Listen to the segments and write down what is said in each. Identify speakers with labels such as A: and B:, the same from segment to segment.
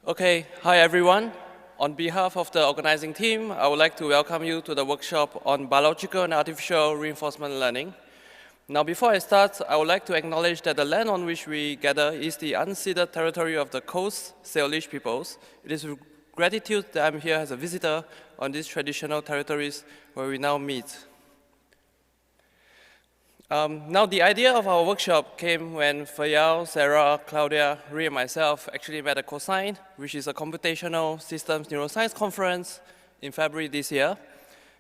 A: Okay, hi everyone. On behalf of the organizing team, I would like to welcome you to the workshop on biological and artificial reinforcement learning. Now, before I start, I would like to acknowledge that the land on which we gather is the unceded territory of the Coast Salish peoples. It is with gratitude that I'm here as a visitor on these traditional territories where we now meet. Now, the idea of our workshop came when Fayal, Sarah, Claudia, Ray, and myself actually met at COSIGN, which is a computational systems neuroscience conference in February this year.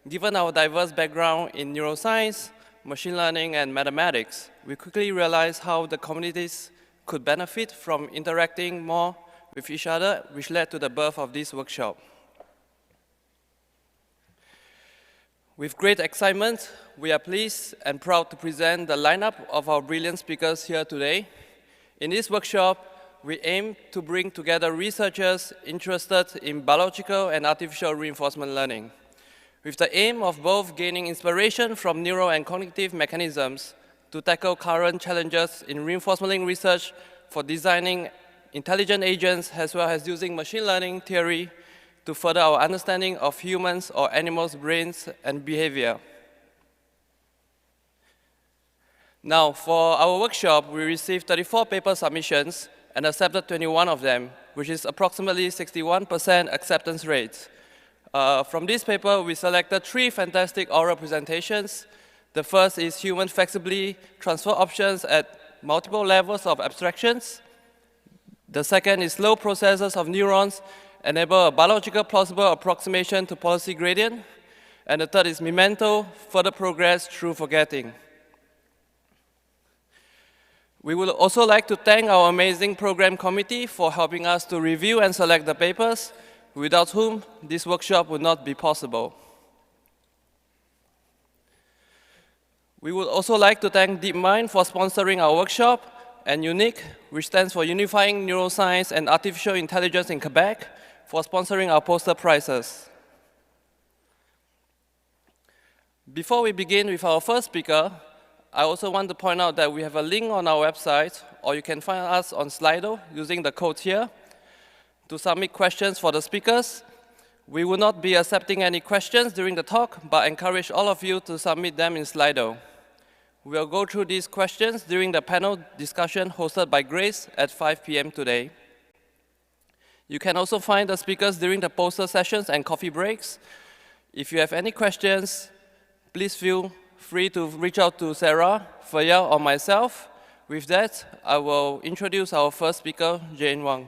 A: Given our diverse background in neuroscience, machine learning, and mathematics, we quickly realized how the communities could benefit from interacting more with each other, which led to the birth of this workshop. With great excitement, we are pleased and proud to present the lineup of our brilliant speakers here today. In this workshop, we aim to bring together researchers interested in biological and artificial reinforcement learning, with the aim of both gaining inspiration from neural and cognitive mechanisms to tackle current challenges in reinforcement learning research for designing intelligent agents, as well as using machine learning theory to further our understanding of humans or animals' brains and behavior. Now, for our workshop, we received 34 paper submissions and accepted 21 of them, which is approximately 61% acceptance rate. From this paper, we selected 3 fantastic oral presentations. The first is human flexibly transfer options at multiple levels of abstractions. The second is slow processes of neurons enable a biological plausible approximation to policy gradient. And the third is memento, further progress through forgetting. We would also like to thank our amazing program committee for helping us to review and select the papers, without whom this workshop would not be possible. We would also like to thank DeepMind for sponsoring our workshop, and UNIQ, which stands for Unifying Neuroscience and Artificial Intelligence in Quebec, for sponsoring our poster prizes. Before we begin with our first speaker, I also want to point out that we have a link on our website, or you can find us on Slido using the code here, to submit questions for the speakers. We will not be accepting any questions during the talk, but encourage all of you to submit them in Slido. We'll go through these questions during the panel discussion hosted by Grace at 5 p.m. today. You can also find the speakers during the poster sessions and coffee breaks. If you have any questions, please feel free to reach out to Sarah, Fayal, or myself. With that, I will introduce our first speaker, Jane Wong.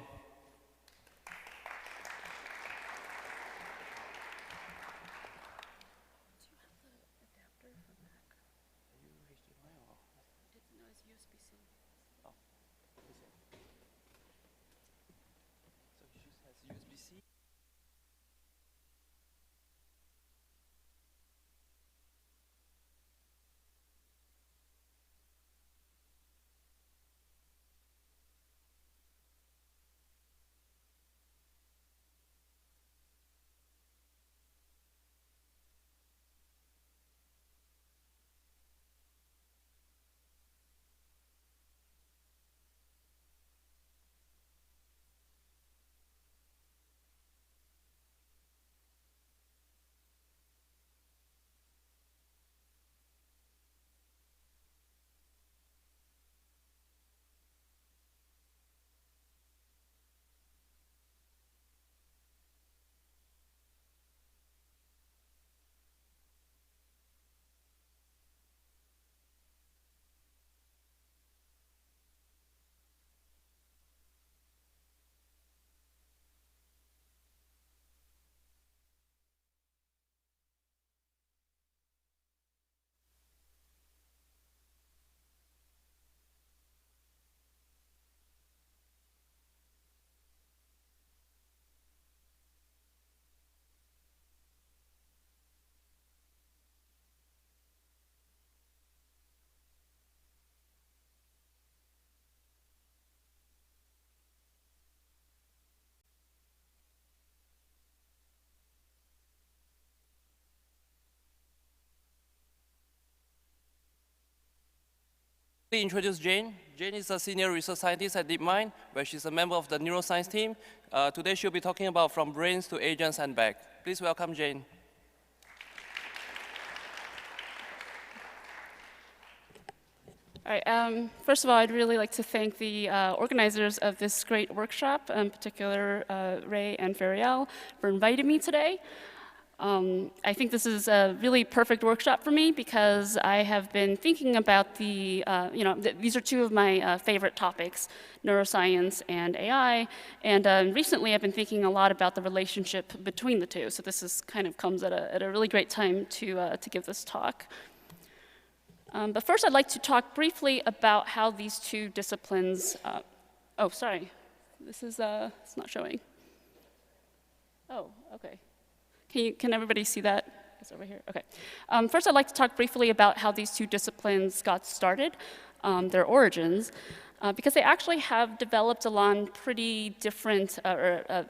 A: Introduce Jane. Jane is a senior research scientist at DeepMind, where she's a member of the neuroscience team. Today she'll be talking about from brains to agents and back. Please welcome Jane.
B: All right, first of all, I'd really like to thank the organizers of this great workshop, in particular Ray and Fariel, for inviting me today. I think this is a really perfect workshop for me because I have been thinking about these are two of my favorite topics, neuroscience and AI, and recently I've been thinking a lot about the relationship between the two, so this is kind of comes at a really great time to give this talk. But first, I'd like to talk briefly about how these two disciplines, oh, sorry, this is, it's not showing. Oh, okay. Can everybody see that? It's over here, okay. First, I'd like to talk briefly about how these two disciplines got started, their origins, because they actually have developed along pretty different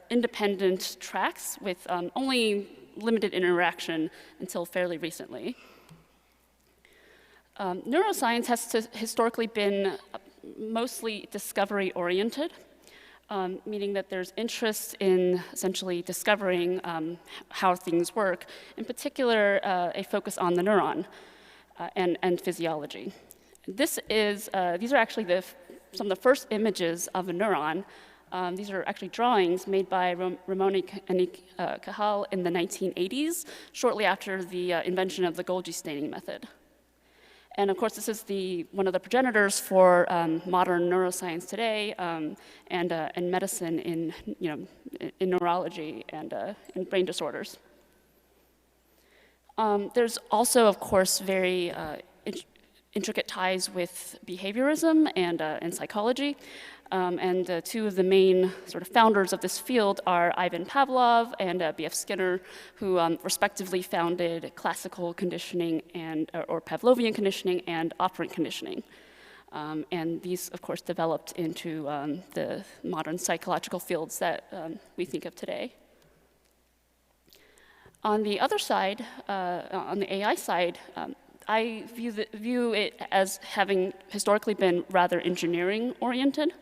B: independent tracks with only limited interaction until fairly recently. Neuroscience has historically been mostly discovery-oriented, meaning that there's interest in essentially discovering how things work, in particular a focus on the neuron and physiology. These are actually some of the first images of a neuron. These are actually drawings made by Ramon and Cajal in the 1980s, shortly after the invention of the Golgi staining method. And of course, this is one of the progenitors for modern neuroscience today and medicine in neurology and in brain disorders. There's also, of course, very intricate ties with behaviorism and psychology. And two of the main sort of founders of this field are Ivan Pavlov and B.F. Skinner, who respectively founded classical conditioning or Pavlovian conditioning and operant conditioning. And these, of course, developed into the modern psychological fields that we think of today. On the other side, on the AI side, I view it as having historically been rather engineering-oriented,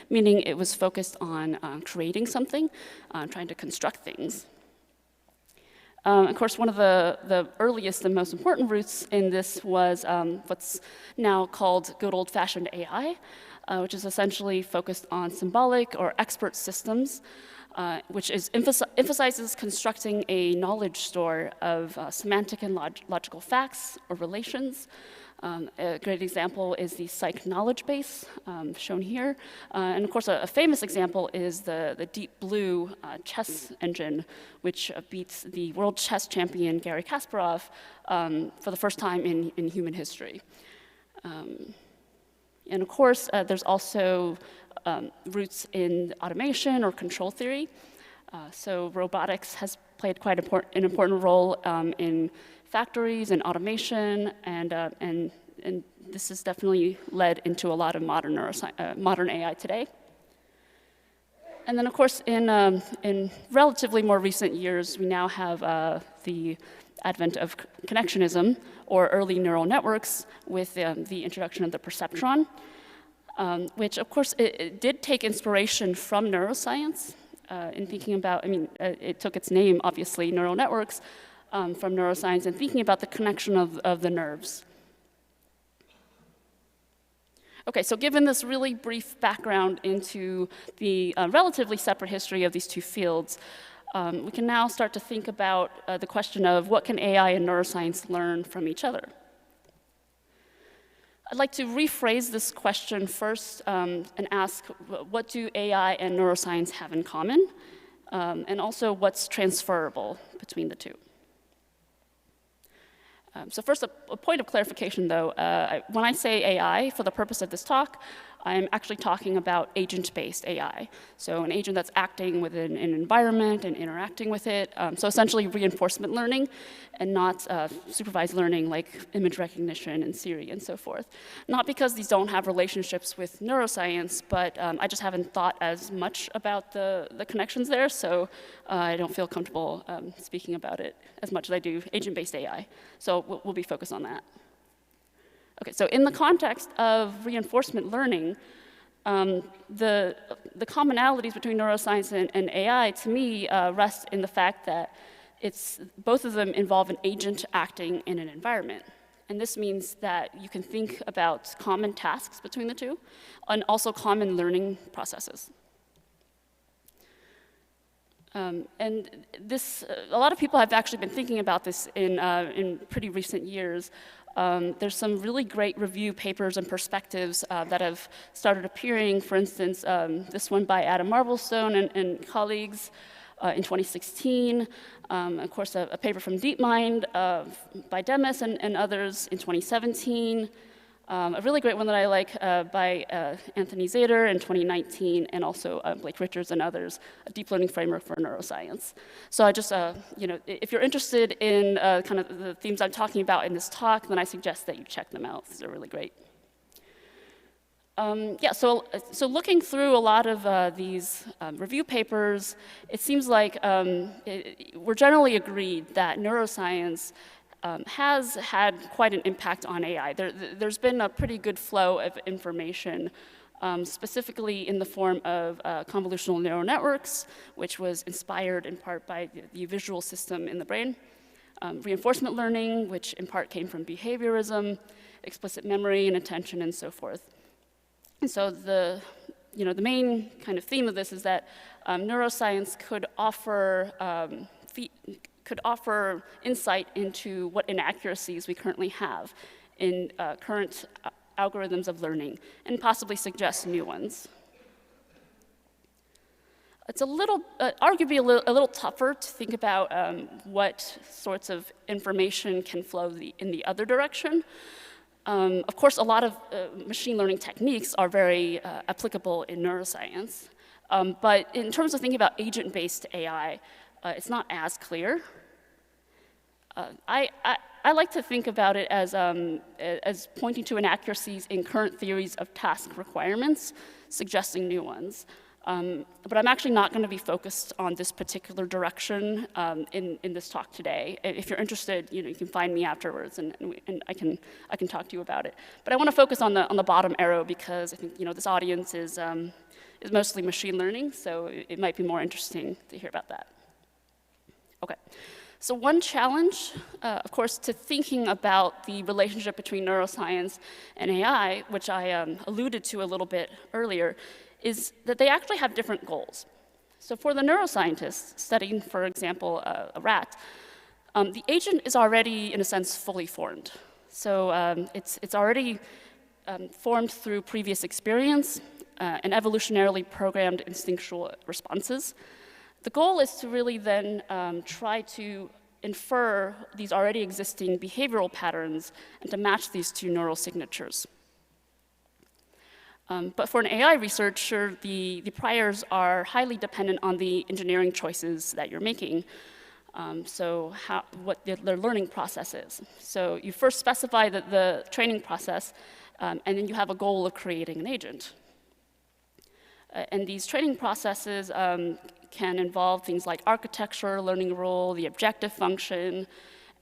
B: meaning it was focused on creating something, trying to construct things. Of course, one of the earliest and most important roots in this was what's now called good old-fashioned AI, which is essentially focused on symbolic or expert systems, which emphasizes constructing a knowledge store of semantic and logical facts or relations. A great example is the psych knowledge base, shown here. And of course, a famous example is the Deep Blue chess engine, which beats the world chess champion Garry Kasparov for the first time in human history. And of course, there's also roots in automation or control theory. So robotics has played quite an important role in factories and automation, and this has definitely led into a lot of modern AI today. And then, of course, in relatively more recent years, we now have the advent of connectionism, or early neural networks, with the introduction of the perceptron, which, of course, it did take inspiration from neuroscience in thinking about, it took its name, obviously, neural networks, from neuroscience, and thinking about the connection of the nerves. Okay, so given this really brief background into the relatively separate history of these two fields, we can now start to think about the question of what can AI and neuroscience learn from each other. I'd like to rephrase this question first and ask, what do AI and neuroscience have in common? And also, what's transferable between the two? So first, a point of clarification, though. When I say AI, for the purpose of this talk, I'm actually talking about agent-based AI. So an agent that's acting within an environment and interacting with it. So essentially reinforcement learning and not supervised learning like image recognition and Siri and so forth. Not because these don't have relationships with neuroscience, but I just haven't thought as much about the connections there, so I don't feel comfortable speaking about it as much as I do agent-based AI. So we'll be focused on that. Okay, so in the context of reinforcement learning, the commonalities between neuroscience and AI, to me, rest in the fact that both of them involve an agent acting in an environment. And this means that you can think about common tasks between the two, and also common learning processes. And this, a lot of people have actually been thinking about this in pretty recent years. There's some really great review papers and perspectives that have started appearing. For instance, this one by Adam Marblestone and colleagues in 2016. Of course, a paper from DeepMind by Demis and others in 2017. A really great one that I like by Anthony Zader in 2019, and also Blake Richards and others, a deep learning framework for neuroscience. So I just, if you're interested in kind of the themes I'm talking about in this talk, then I suggest that you check them out. These are really great. So looking through a lot of these review papers, it seems like we're generally agreed that neuroscience has had quite an impact on AI. There's been a pretty good flow of information, specifically in the form of convolutional neural networks, which was inspired in part by the visual system in the brain, reinforcement learning, which in part came from behaviorism, explicit memory and attention, and so forth. And so the main kind of theme of this is that neuroscience could offer insight into what inaccuracies we currently have in current algorithms of learning, and possibly suggest new ones. It's arguably a little tougher to think about what sorts of information can flow in the other direction. Of course, a lot of machine learning techniques are very applicable in neuroscience, but in terms of thinking about agent-based AI, it's not as clear. I like to think about it as pointing to inaccuracies in current theories of task requirements, suggesting new ones. But I'm actually not going to be focused on this particular direction in this talk today. If you're interested, you can find me afterwards, and I can talk to you about it. But I want to focus on the bottom arrow because I think this audience is mostly machine learning, so it might be more interesting to hear about that. Okay. So one challenge, of course, to thinking about the relationship between neuroscience and AI, which I alluded to a little bit earlier, is that they actually have different goals. So for the neuroscientists studying, for example, a rat, the agent is already, in a sense, fully formed. So it's already formed through previous experience and evolutionarily programmed instinctual responses. The goal is to really then try to infer these already existing behavioral patterns and to match these two neural signatures. But for an AI researcher, the priors are highly dependent on the engineering choices that you're making. What their learning process is. So you first specify the training process, and then you have a goal of creating an agent. And these training processes can involve things like architecture, learning rule, the objective function,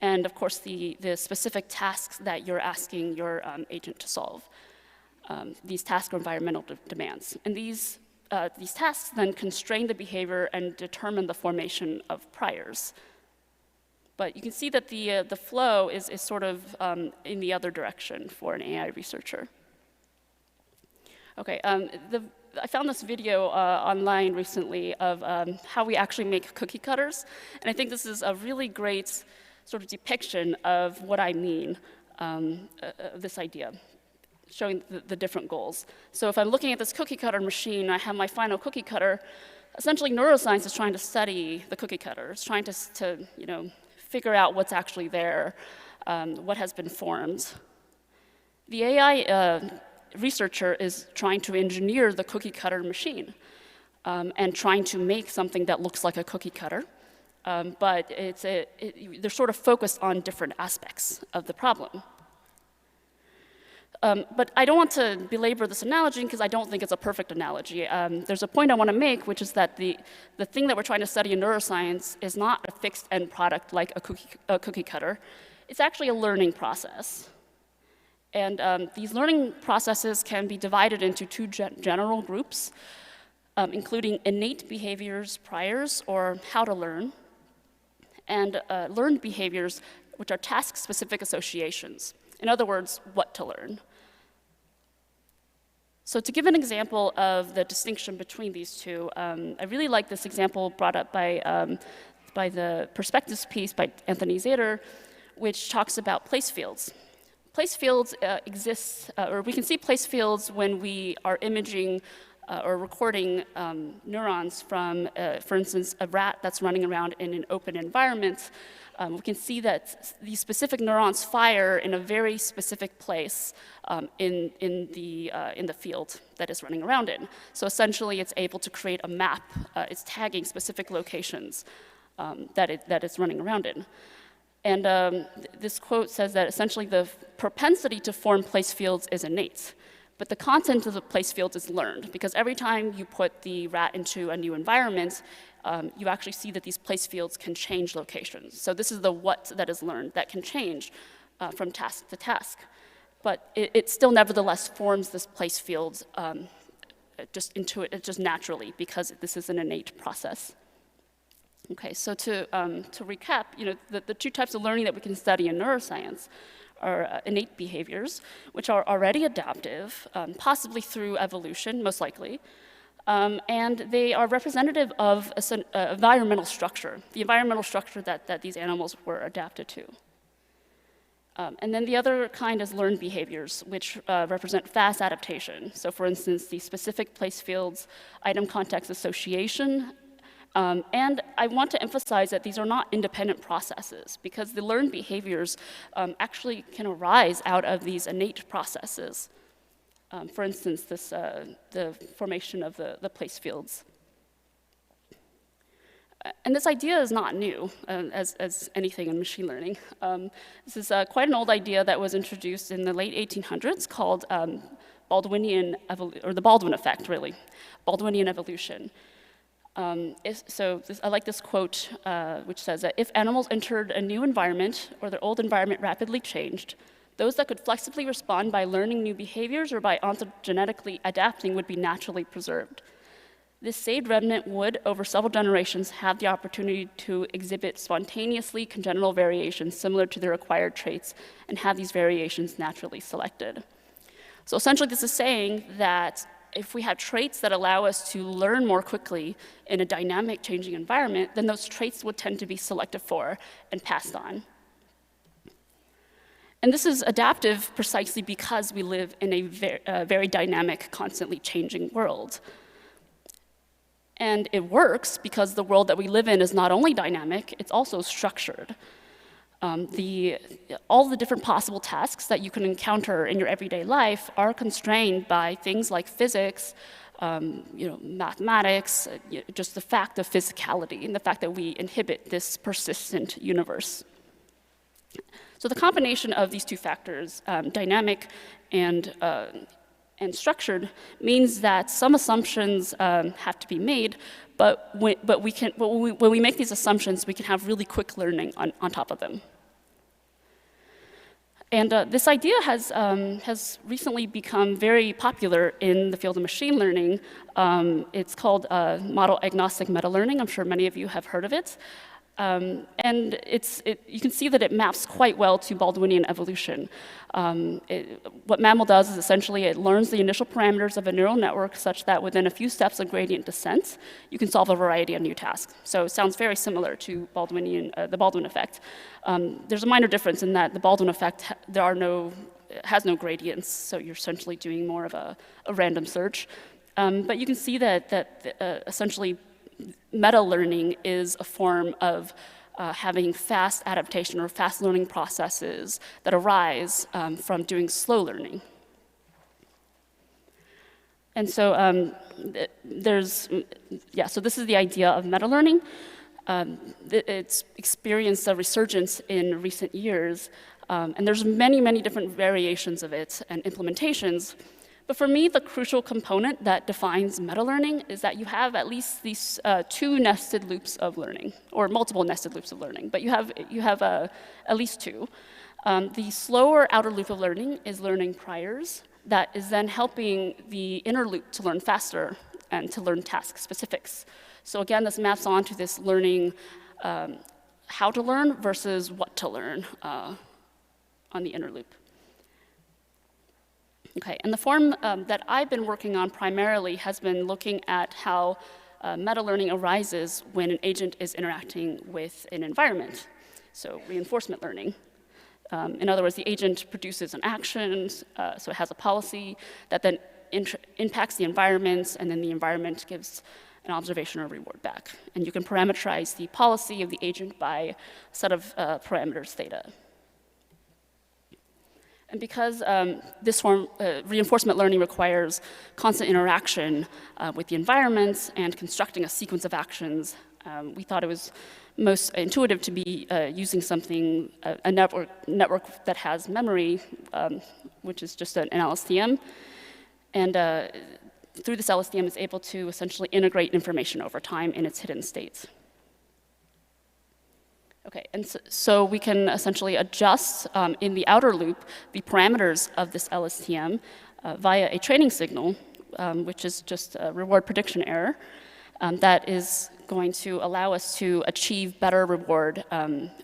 B: and of course the specific tasks that you're asking your agent to solve. These tasks are environmental demands. And these tasks then constrain the behavior and determine the formation of priors. But you can see that the flow is sort of in the other direction for an AI researcher. Okay, I found this video online recently of how we actually make cookie cutters. And I think this is a really great sort of depiction of what I mean, this idea, showing the different goals. So if I'm looking at this cookie cutter machine, I have my final cookie cutter. Essentially, neuroscience is trying to study the cookie cutter. It's trying to figure out what's actually there, what has been formed. The AI researcher is trying to engineer the cookie cutter machine and trying to make something that looks like a cookie cutter. But they're sort of focused on different aspects of the problem. But I don't want to belabor this analogy because I don't think it's a perfect analogy. There's a point I want to make, which is that the thing that we're trying to study in neuroscience is not a fixed end product like a cookie cutter. It's actually a learning process. And these learning processes can be divided into two general groups, including innate behaviors, priors, or how to learn, and learned behaviors, which are task-specific associations. In other words, what to learn. So to give an example of the distinction between these two, I really like this example brought up by the perspectives piece by Anthony Zader, which talks about place fields. Place fields exist, or we can see place fields when we are imaging or recording neurons from, for instance, a rat that's running around in an open environment. We can see that these specific neurons fire in a very specific place in the field that it's running around in. So essentially, it's able to create a map. It's tagging specific locations that it's running around in. And this quote says that essentially the propensity to form place fields is innate, but the content of the place fields is learned, because every time you put the rat into a new environment, you actually see that these place fields can change locations. So this is the what that is learned that can change from task to task. But it still nevertheless forms this place field just naturally, because this is an innate process. Okay, so to recap, the two types of learning that we can study in neuroscience are innate behaviors, which are already adaptive, possibly through evolution, most likely, and they are representative of an environmental structure, the environmental structure that these animals were adapted to. And then the other kind is learned behaviors, which represent fast adaptation. So for instance, the specific place fields, item context association, and I want to emphasize that these are not independent processes, because the learned behaviors actually can arise out of these innate processes. For instance, the formation of the place fields. And this idea is not new, as anything in machine learning. This is quite an old idea that was introduced in the late 1800s called Baldwinian or the Baldwin effect, really, Baldwinian evolution. I like this quote, which says that if animals entered a new environment or their old environment rapidly changed, those that could flexibly respond by learning new behaviors or by ontogenetically adapting would be naturally preserved. This saved remnant would, over several generations, have the opportunity to exhibit spontaneously congenital variations similar to their acquired traits and have these variations naturally selected. So essentially, this is saying that if we have traits that allow us to learn more quickly in a dynamic, changing environment, then those traits would tend to be selected for and passed on. And this is adaptive precisely because we live in a very dynamic, constantly changing world. And it works because the world that we live in is not only dynamic, it's also structured. All the different possible tasks that you can encounter in your everyday life are constrained by things like physics, mathematics, just the fact of physicality and the fact that we inhabit this persistent universe. So the combination of these two factors, dynamic and structured, means that some assumptions have to be made, but when we make these assumptions, we can have really quick learning on top of them. And this idea has recently become very popular in the field of machine learning. It's called model agnostic metalearning. I'm sure many of you have heard of it. And you can see that it maps quite well to Baldwinian evolution. What MAML does is essentially it learns the initial parameters of a neural network such that within a few steps of gradient descent, you can solve a variety of new tasks. So it sounds very similar to the Baldwin effect. There's a minor difference in that the Baldwin effect has no gradients, so you're essentially doing more of a random search. But you can see that essentially meta-learning is a form of having fast adaptation or fast learning processes that arise from doing slow learning. And so so this is the idea of meta-learning. It's experienced a resurgence in recent years, and there's many, many different variations of it and implementations. But for me, the crucial component that defines meta-learning is that you have at least these two nested loops of learning, or multiple nested loops of learning, but you have at least two. The slower outer loop of learning is learning priors that is then helping the inner loop to learn faster and to learn task specifics. So again, this maps onto this learning how to learn versus what to learn on the inner loop. Okay, and the form that I've been working on primarily has been looking at how meta-learning arises when an agent is interacting with an environment, so reinforcement learning. In other words, the agent produces an action, so it has a policy that then impacts the environment, and then the environment gives an observation or reward back. And you can parameterize the policy of the agent by a set of parameters theta. And because this form, reinforcement learning requires constant interaction with the environment and constructing a sequence of actions, we thought it was most intuitive to be using something, a network that has memory, which is just an LSTM. And through this LSTM, it's able to essentially integrate information over time in its hidden states. Okay, and so we can essentially adjust in the outer loop the parameters of this LSTM via a training signal, which is just a reward prediction error, that is going to allow us to achieve better reward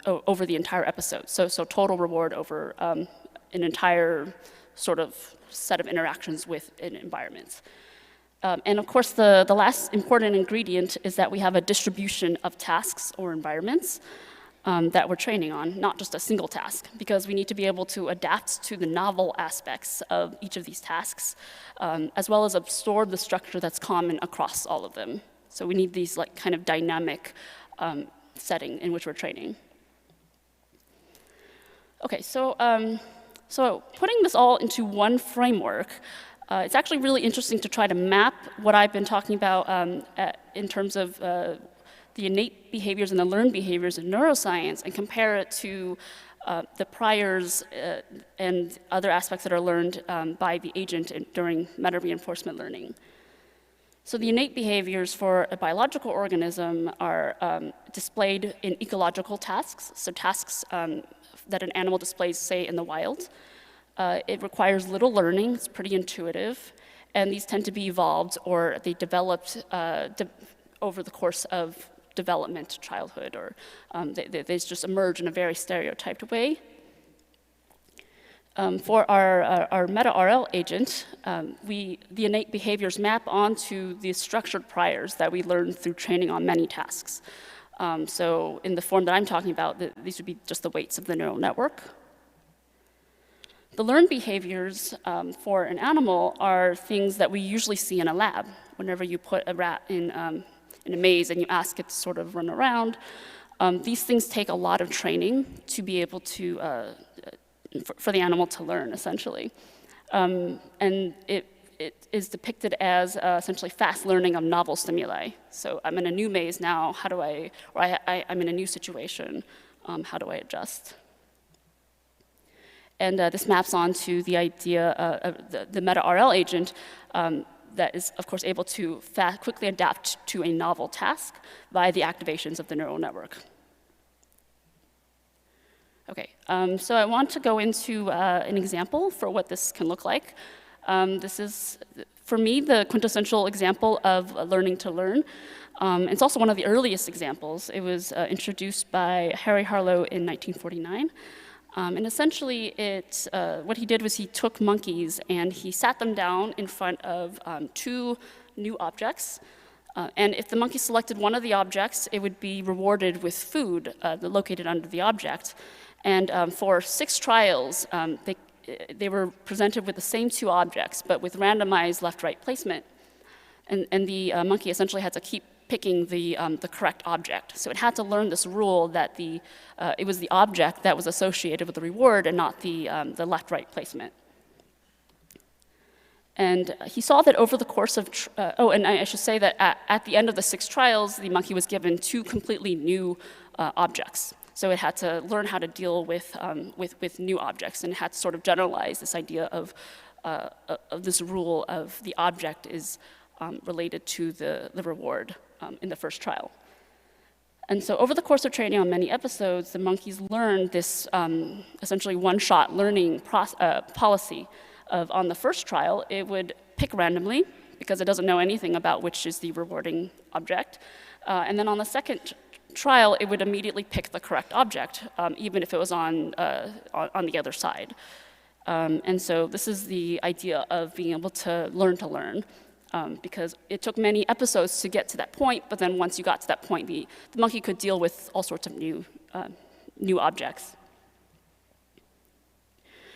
B: over the entire episode. So total reward over an entire sort of set of interactions with an environment. And of course, the last important ingredient is that we have a distribution of tasks or environments that we're training on, not just a single task, because we need to be able to adapt to the novel aspects of each of these tasks, as well as absorb the structure that's common across all of them. So we need these like kind of dynamic setting in which we're training. Okay, so putting this all into one framework, it's actually really interesting to try to map what I've been talking about in terms of the innate behaviors and the learned behaviors in neuroscience and compare it to the priors and other aspects that are learned by the agent during meta-reinforcement learning. So the innate behaviors for a biological organism are displayed in ecological tasks, so tasks that an animal displays, say, in the wild. It requires little learning, it's pretty intuitive, and these tend to be evolved or they developed over the course of development, childhood, or they just emerge in a very stereotyped way. For our meta-RL agent, the innate behaviors map onto the structured priors that we learned through training on many tasks. So in the form that I'm talking about, these would be just the weights of the neural network. The learned behaviors for an animal are things that we usually see in a lab. Whenever you put a rat in a maze and you ask it to sort of run around, these things take a lot of training to be able to, for the animal to learn, essentially. And it is depicted as essentially fast learning of novel stimuli. So I'm in a new maze now, how do I, or I'm in a new situation, how do I adjust? And this maps onto the idea of the meta-RL agent that is, of course, able to quickly adapt to a novel task via the activations of the neural network. Okay, so I want to go into an example for what this can look like. This is, for me, the quintessential example of learning to learn. It's also one of the earliest examples. It was introduced by Harlow in 1949. And essentially, what he did was he took monkeys and he sat them down in front of two new objects. And if the monkey selected one of the objects, it would be rewarded with food located under the object. And for 6 trials, they were presented with the same 2 objects, but with randomized left-right placement. And the monkey essentially had to keep picking the correct object. So it had to learn this rule that it was the object that was associated with the reward and not the left-right placement. And he saw that over the course of, and I should say that at the end of the 6 trials, the monkey was given 2 completely new objects. So it had to learn how to deal with new objects, and it had to sort of generalize this idea of this rule of the object is related to the reward in the first trial. And so over the course of training on many episodes, the monkeys learned this essentially one-shot learning policy of, on the first trial, it would pick randomly, because it doesn't know anything about which is the rewarding object. And then on the second trial, it would immediately pick the correct object, even if it was on the other side. And so this is the idea of being able to learn, because it took many episodes to get to that point, but then once you got to that point, the monkey could deal with all sorts of new objects.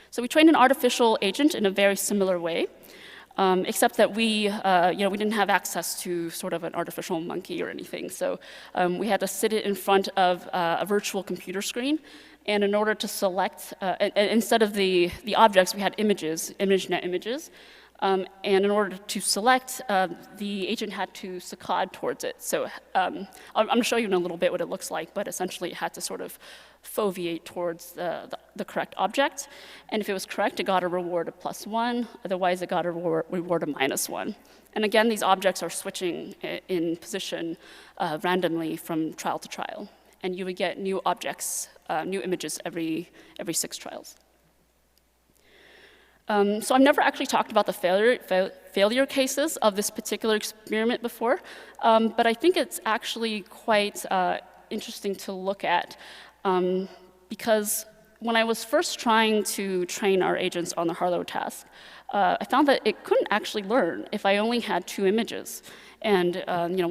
B: So we trained an artificial agent in a very similar way, except that we didn't have access to sort of an artificial monkey or anything. So we had to sit it in front of a virtual computer screen. And in order to select, instead of the objects, we had images, ImageNet images. And in order to select, the agent had to saccade towards it. So I'm going to show you in a little bit what it looks like, but essentially it had to sort of foveate towards the correct object. And if it was correct, it got a reward of +1. Otherwise, it got a reward of -1. And again, these objects are switching in position randomly from trial to trial. And you would get new objects, new images every 6 trials. So I've never actually talked about the failure cases of this particular experiment before, but I think it's actually quite interesting to look at, because when I was first trying to train our agents on the Harlow task, I found that it couldn't actually learn if I only had 2 images. And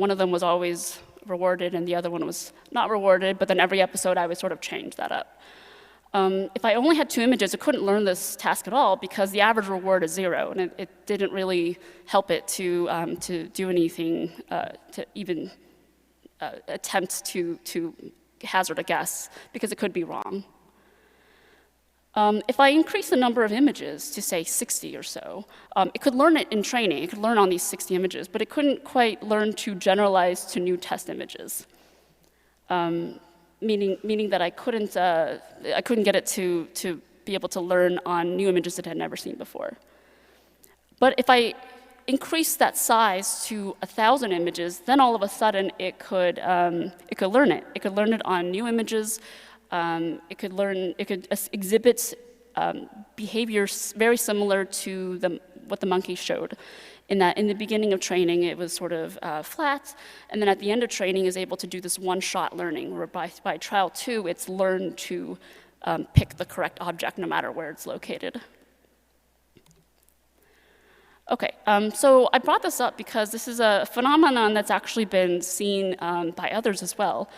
B: one of them was always rewarded and the other one was not rewarded, but then every episode I would sort of change that up. If I only had 2 images, it couldn't learn this task at all because the average reward is 0, and it didn't really help it to do anything, to even attempt to hazard a guess, because it could be wrong. If I increase the number of images to, say, 60 or so, it could learn it in training. It could learn on these 60 images, but it couldn't quite learn to generalize to new test images. Meaning that I couldn't get it to be able to learn on new images it had never seen before. But if I increase that size to 1,000 images, then all of a sudden it could learn it. It could learn it on new images. It could exhibit behaviors very similar to what the monkey showed. In that, in the beginning of training, it was sort of flat, and then at the end of training, is able to do this one-shot learning, where by trial 2, it's learned to pick the correct object no matter where it's located. Okay, so I brought this up because this is a phenomenon that's actually been seen by others as well.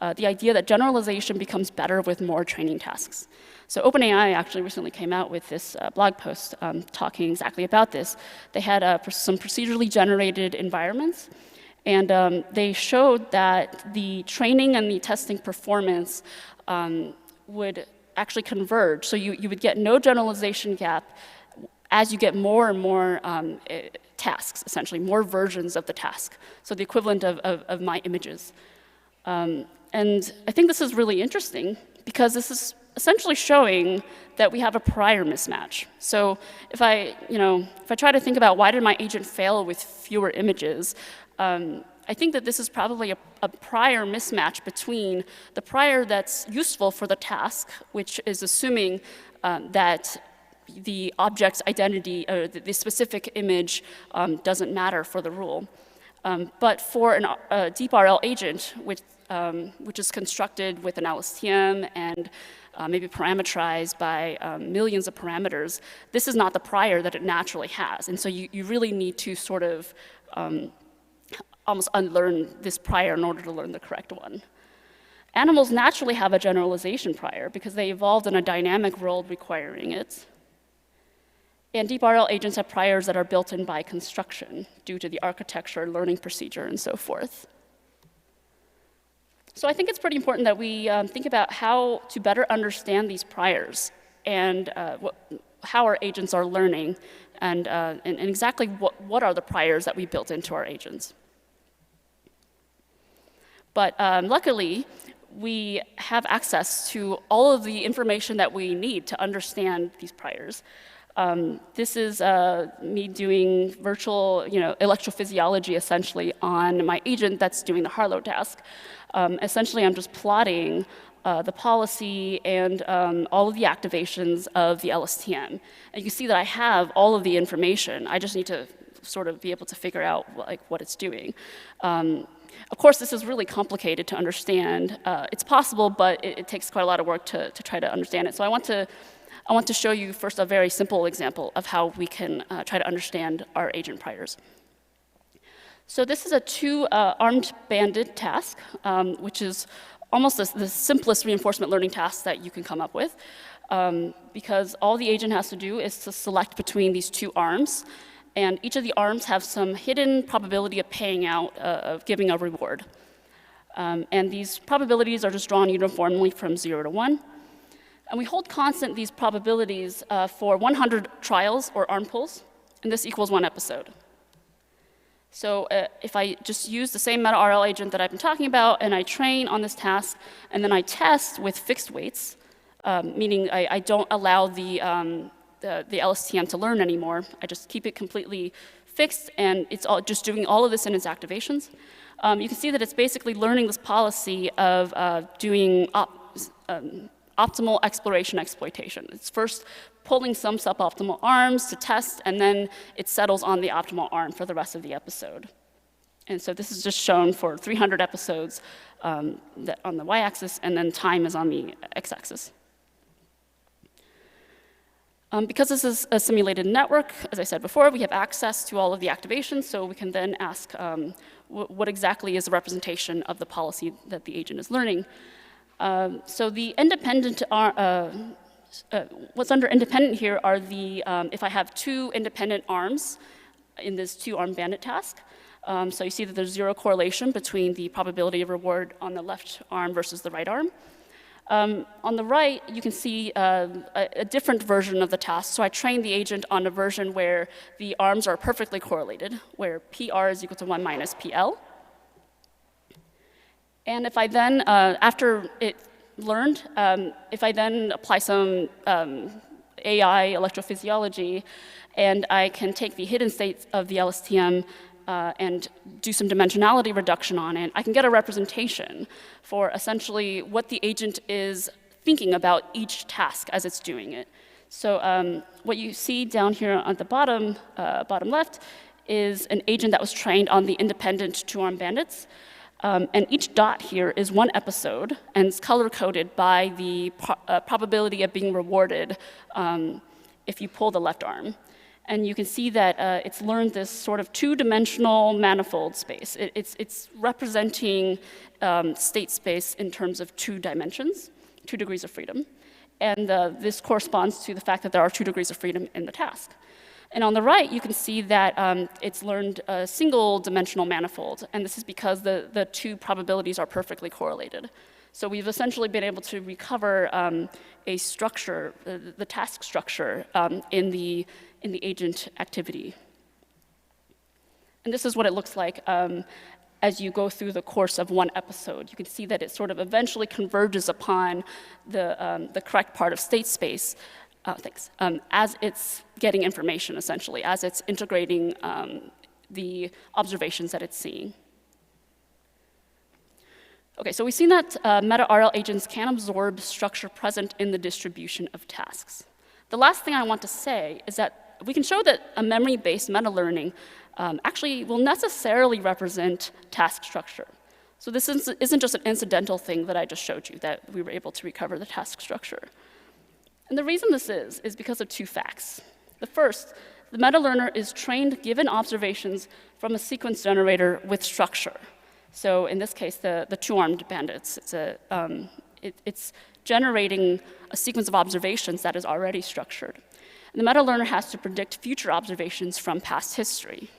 B: The idea that generalization becomes better with more training tasks. So OpenAI actually recently came out with this blog post talking exactly about this. They had some procedurally generated environments, and they showed that the training and the testing performance would actually converge. So you would get no generalization gap as you get more and more tasks, essentially, more versions of the task. So the equivalent of my images. And I think this is really interesting because this is essentially showing that we have a prior mismatch. So if I try to think about why did my agent fail with fewer images, I think that this is probably a prior mismatch between the prior that's useful for the task, which is assuming that the object's identity, or the specific image doesn't matter for the rule. But for a deep RL agent, which is constructed with an LSTM and maybe parameterized by millions of parameters, this is not the prior that it naturally has. And so you really need to sort of almost unlearn this prior in order to learn the correct one. Animals naturally have a generalization prior because they evolved in a dynamic world requiring it. And deep RL agents have priors that are built in by construction due to the architecture, learning procedure, and so forth. So I think it's pretty important that we think about how to better understand these priors and how our agents are learning and exactly what are the priors that we built into our agents. But luckily, we have access to all of the information that we need to understand these priors. This is me doing virtual, electrophysiology essentially on my agent that's doing the Harlow task. Essentially, I'm just plotting the policy and all of the activations of the LSTM. And you can see that I have all of the information. I just need to sort of be able to figure out what it's doing. Of course, this is really complicated to understand. It's possible, but it takes quite a lot of work to try to understand it. So I want to show you first a very simple example of how we can try to understand our agent priors. So this is a two-armed bandit task, which is almost the simplest reinforcement learning task that you can come up with, because all the agent has to do is to select between these two arms, and each of the arms have some hidden probability of paying out, of giving a reward. And these probabilities are just drawn uniformly from 0 to 1. And we hold constant these probabilities for 100 trials or arm pulls, and this equals 1 episode. So if I just use the same meta-RL agent that I've been talking about, and I train on this task, and then I test with fixed weights, meaning I don't allow the LSTM to learn anymore. I just keep it completely fixed, and it's just doing all of this in its activations. You can see that it's basically learning this policy of doing optimal exploration exploitation. It's first pulling some suboptimal arms to test, and then it settles on the optimal arm for the rest of the episode. And so this is just shown for 300 episodes on the y-axis, and then time is on the x-axis. Because this is a simulated network, as I said before, we have access to all of the activations, so we can then ask what exactly is the representation of the policy that the agent is learning. So the independent what's under independent here are the, if I have two independent arms in this two-arm bandit task, so you see that there's 0 correlation between the probability of reward on the left arm versus the right arm. On the right, you can see a different version of the task. So I trained the agent on a version where the arms are perfectly correlated, where PR is equal to 1 minus PL. And if I then, after it learned, if I then apply some AI electrophysiology, and I can take the hidden states of the LSTM and do some dimensionality reduction on it, I can get a representation for essentially what the agent is thinking about each task as it's doing it. So what you see down here at the bottom left is an agent that was trained on the independent two-arm bandits. And each dot here is 1 episode, and it's color-coded by the probability of being rewarded if you pull the left arm. And you can see that it's learned this sort of two-dimensional manifold space. It's representing state space in terms of 2 dimensions, 2 degrees of freedom. And this corresponds to the fact that there are 2 degrees of freedom in the task. And on the right, you can see that it's learned a single-dimensional manifold, and this is because the 2 probabilities are perfectly correlated. So we've essentially been able to recover a structure, the task structure, in the agent activity. And this is what it looks like as you go through the course of 1 episode. You can see that it sort of eventually converges upon the correct part of state space. As it's getting information, essentially, as it's integrating the observations that it's seeing. Okay, so we've seen that meta-RL agents can absorb structure present in the distribution of tasks. The last thing I want to say is that we can show that a memory-based meta-learning actually will necessarily represent task structure. So this isn't just an incidental thing that I just showed you, that we were able to recover the task structure. And the reason this is because of 2 facts. The first, the meta-learner is trained given observations from a sequence generator with structure. So in this case, the two-armed bandits, it's generating a sequence of observations that is already structured. And the meta-learner has to predict future observations from past history.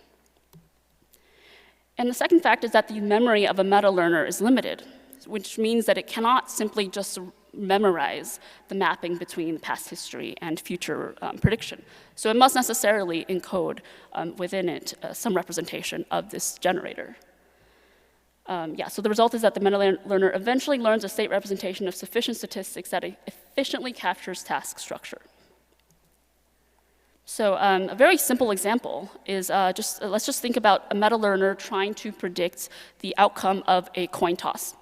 B: And the second fact is that the memory of a meta-learner is limited, which means that it cannot simply just memorize the mapping between past history and future prediction. So it must necessarily encode within it some representation of this generator. So the result is that the meta-learner eventually learns a state representation of sufficient statistics that efficiently captures task structure. So a very simple example is let's just think about a meta-learner trying to predict the outcome of a coin toss,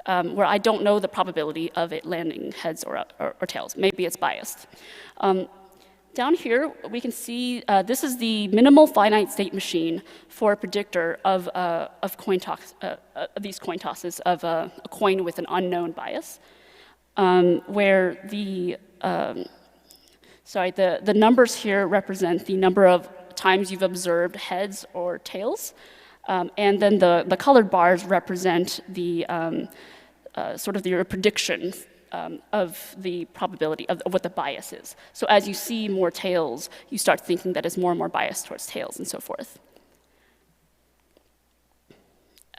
B: where I don't know the probability of it landing heads or tails. Maybe it's biased. Down here, we can see this is the minimal finite state machine for a predictor of these coin tosses of a coin with an unknown bias, where the numbers here represent the number of times you've observed heads or tails, and then the colored bars represent the sort of your prediction of the probability of what the bias is. So as you see more tails, you start thinking that it's more and more biased towards tails and so forth.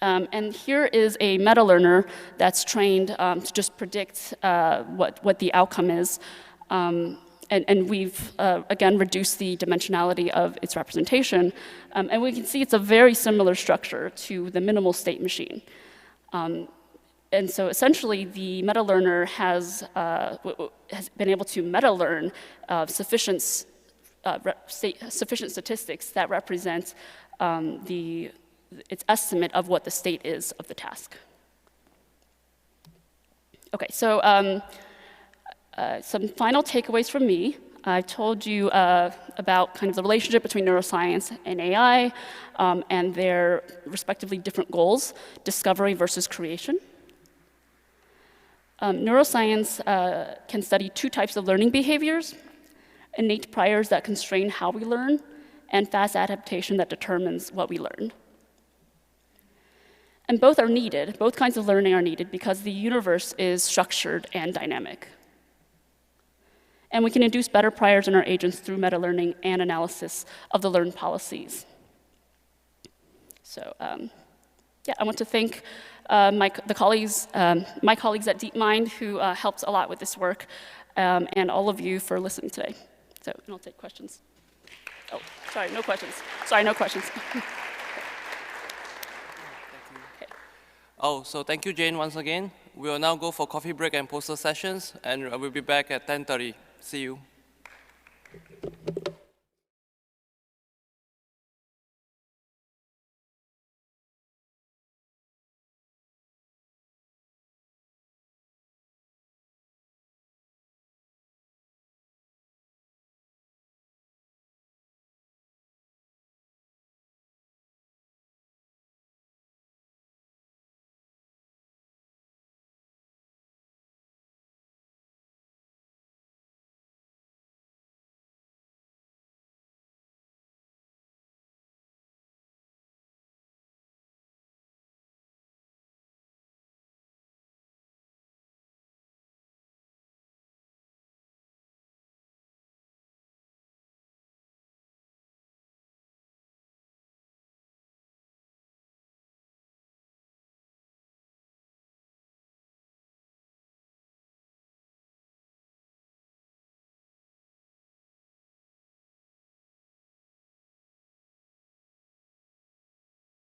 B: And here is a meta-learner that's trained to just predict what the outcome is. And we've, again, reduced the dimensionality of its representation. And we can see it's a very similar structure to the minimal state machine. And so essentially, the meta-learner has been able to meta-learn sufficient statistics that represent its estimate of what the state is of the task. Okay, so some final takeaways from me. I told you about kind of the relationship between neuroscience and AI and their respectively different goals, discovery versus creation. Neuroscience can study two types of learning behaviors: innate priors that constrain how we learn, and fast adaptation that determines what we learn. And both are needed, both kinds of learning are needed because the universe is structured and dynamic. And we can induce better priors in our agents through meta-learning and analysis of the learned policies. So yeah, I want to thank my colleagues at DeepMind who helped a lot with this work, and all of you for listening today. So, and I'll take questions. Oh, sorry, no questions. Sorry, no questions.
A: Oh, so thank you, Jane, once again. We will now go for coffee break and poster sessions, and we'll be back at 10:30. See you.